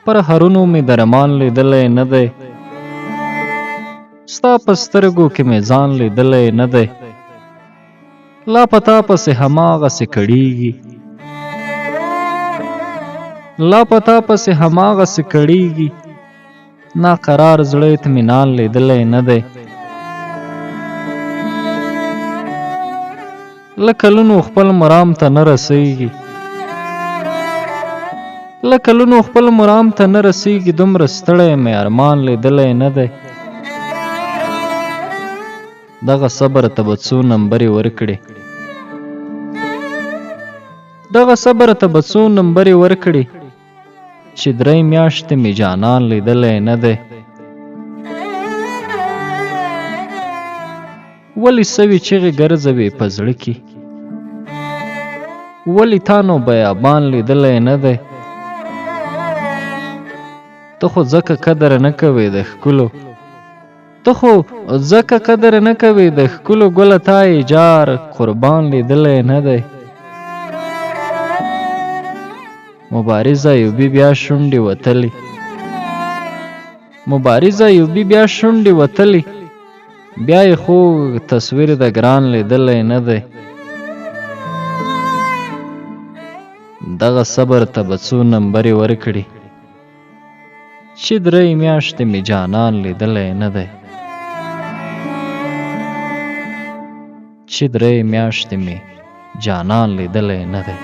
پر هرونو مې درمان لیدلی نه دی، ستا په سترګو کې مې ځان لیدلی نه دی. لا پتا پسې هماغسې کړېږي، لا پتا پسې هماغسې کړېږي، ناقرار زړه اطمینان لیدلی نه دی. له کلونو خپل مرام ته نه رسېږي، له کلونو خپل مرام ته نه رسېږي، دومره ستړی مې ارمان لیدلی نه دی. دغه صبر ته به څو نمبرې ورکړې، دغه صبر ته به څو نمبرې ورکړې، چې 3 میاشتې مې جانان لیدلی نه دی. ولې سوي چغې ګرځوي په زړه کې، ولې تا نو بیابان لیدلی نه دی. ته خو ځکه قدر نه کوې د ښکلو، ته خو ځکه قدر نه کوې د ښکلو، ګله تا یې جار قربان لیدلی نه دی. مبارز ایوبي بیا شونډې وتلې، مبارز ایوبي بیا شونډې وتلې، بیا یې خوږ تصویر د ګران لیدلی نه دی. دغه صبر ته به څو نمبرې ورکړي، چې 3 میاشتې مې جانان لیدلی نه دی، چې 3 میاشتې مې جانان لیدلی نه دی.